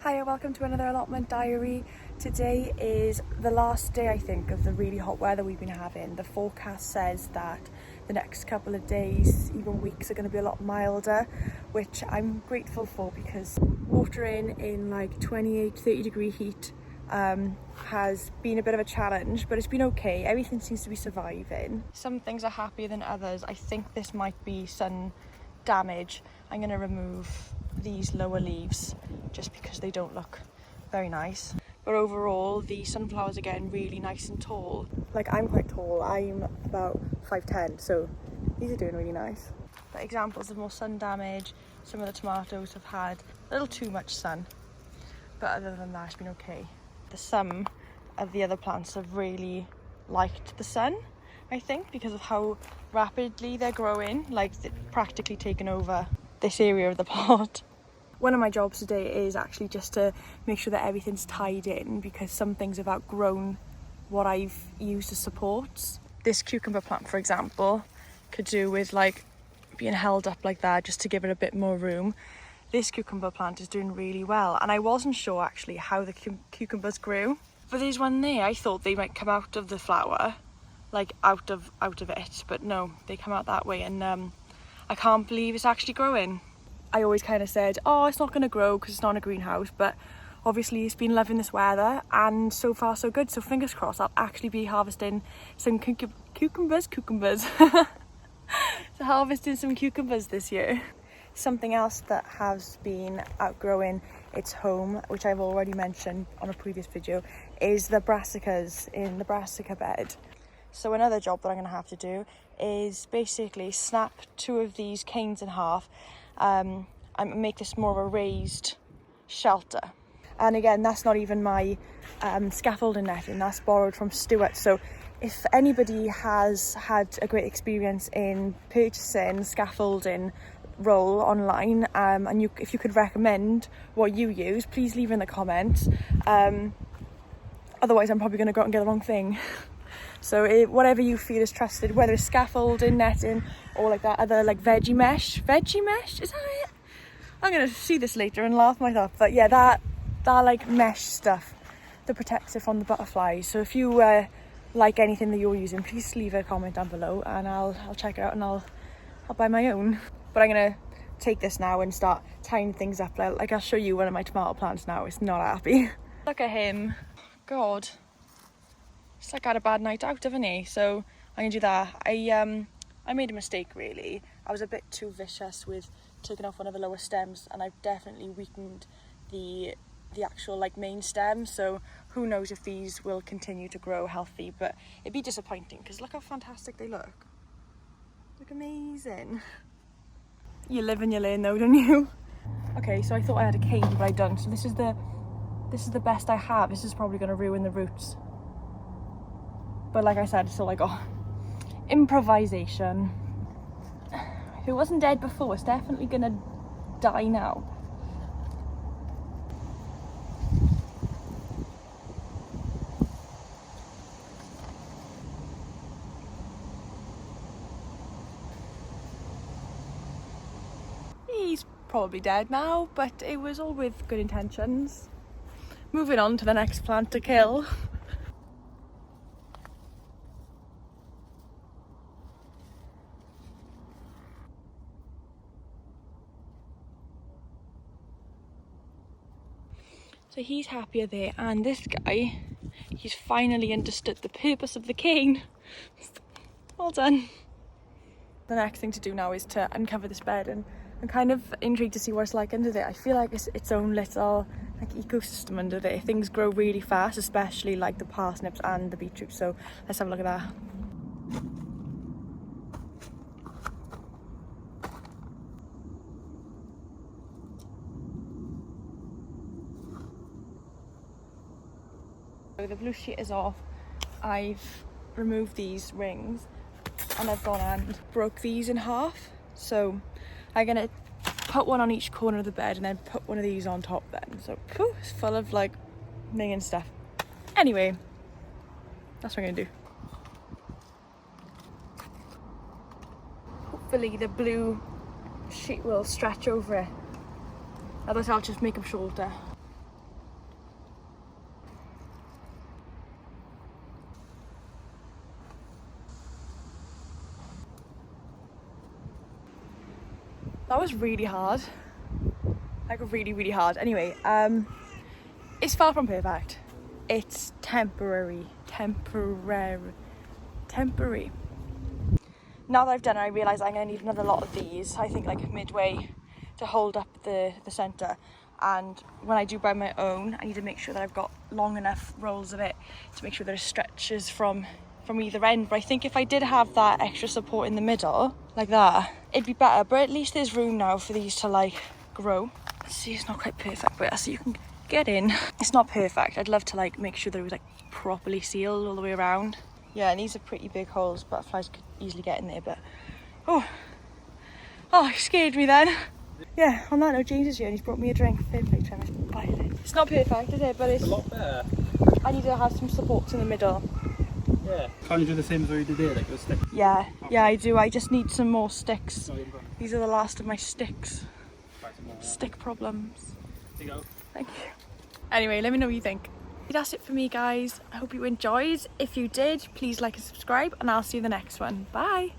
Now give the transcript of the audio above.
Hi, welcome to another allotment diary. Today is the last day, I think, of the really hot weather we've been having. The forecast says that the next couple of days, even weeks, are going to be a lot milder, which I'm grateful for because watering in like 28-30 degree heat has been a bit of a challenge, but it's been okay. Everything seems to be surviving. Some things are happier than others. I think this might be sun damage. I'm going to remove these lower leaves just because they don't look very nice, but overall the sunflowers are getting really nice and tall. Like, I'm quite tall, I'm about 5'10", so these are doing really nice. But examples of more sun damage: some of the tomatoes have had a little too much sun, but other than that it's been okay. Some of the other plants have really liked the sun, I think, because of how rapidly they're growing. Like, they've practically taken over this area of the plot. One of my jobs today is actually just to make sure that everything's tied in, because some things have outgrown what I've used as supports. This cucumber plant, for example, could do with like being held up like that just to give it a bit more room. This cucumber plant is doing really well, and I wasn't sure actually how the cucumbers grew. But there's one there, I thought they might come out of the flower, like out of it, but no, they come out that way, and I can't believe it's actually growing. I always kind of said, oh, it's not going to grow because it's not in a greenhouse, but obviously it's been loving this weather, and so far so good. So fingers crossed I'll actually be harvesting some cucumbers. So harvesting some cucumbers this year. Something else that has been outgrowing its home, which I've already mentioned on a previous video, is the brassicas in the brassica bed. So another job that I'm going to have to do is basically snap two of these canes in half and make this more of a raised shelter. And again, that's not even my scaffolding netting, that's borrowed from Stuart. So if anybody has had a great experience in purchasing scaffolding roll online, and if you could recommend what you use, please leave in the comments. Otherwise I'm probably going to go out and get the wrong thing. So whatever you feel is trusted, whether it's scaffolding, netting, or like that other like veggie mesh, is that it? I'm gonna see this later and laugh myself. But yeah, that like mesh stuff that protects it from the butterflies. So if you like anything that you're using, please leave a comment down below, and I'll check it out, and I'll buy my own. But I'm gonna take this now and start tying things up. Like I'll show you one of my tomato plants now. It's not happy. Look at him, God. It's like I had a bad night out, haven't he? So I'm gonna do that. I made a mistake really. I was a bit too vicious with taking off one of the lower stems, and I've definitely weakened the actual like main stem. So who knows if these will continue to grow healthy, but it'd be disappointing because look how fantastic they look. Look amazing. You live and you learn though, don't you? Okay, so I thought I had a cane, but I don't. So this is the best I have. This is probably gonna ruin the roots. But like I said, it's still like, oh, improvisation. If it wasn't dead before, it's definitely gonna die now. He's probably dead now, but it was all with good intentions. Moving on to the next plant to kill. So he's happier there, and this guy, he's finally understood the purpose of the cane. Well done. The next thing to do now is to uncover this bed, and I'm kind of intrigued to see what it's like under there. I feel like it's its own little like ecosystem under there. Things grow really fast, especially like the parsnips and the beetroot. So let's have a look at that. So the blue sheet is off. I've removed these rings, and I've gone and broke these in half. So I'm gonna put one on each corner of the bed and then put one of these on top then. So it's full of like minging stuff. Anyway, that's what I'm gonna do. Hopefully the blue sheet will stretch over it. Otherwise I'll just make them shorter. That was really hard. Like really hard. Anyway, it's far from perfect. It's temporary. Now that I've done it, I realise I'm going to need another lot of these. I think like midway to hold up the centre. And when I do buy my own, I need to make sure that I've got long enough rolls of it to make sure there are stretches from either end. But I think if I did have that extra support in the middle, like that, it'd be better. But at least there's room now for these to like grow. See, it's not quite perfect, but so you can get in. It's not perfect. I'd love to like make sure that it was like properly sealed all the way around. Yeah, and these are pretty big holes. Butterflies could easily get in there, but oh, it scared me then. Yeah, on that note, James is here and he's brought me a drink. Fair play to him. It's not perfect, is it? But it's a lot better. I need to have some supports in the middle. Yeah. Can't you do the same as what you did there, like with sticks? Yeah, yeah, I do. I just need some more sticks. These are the last of my sticks. Stick problems. There you go. Thank you. Anyway, let me know what you think. That's it for me, guys. I hope you enjoyed. If you did, please like and subscribe, and I'll see you in the next one. Bye.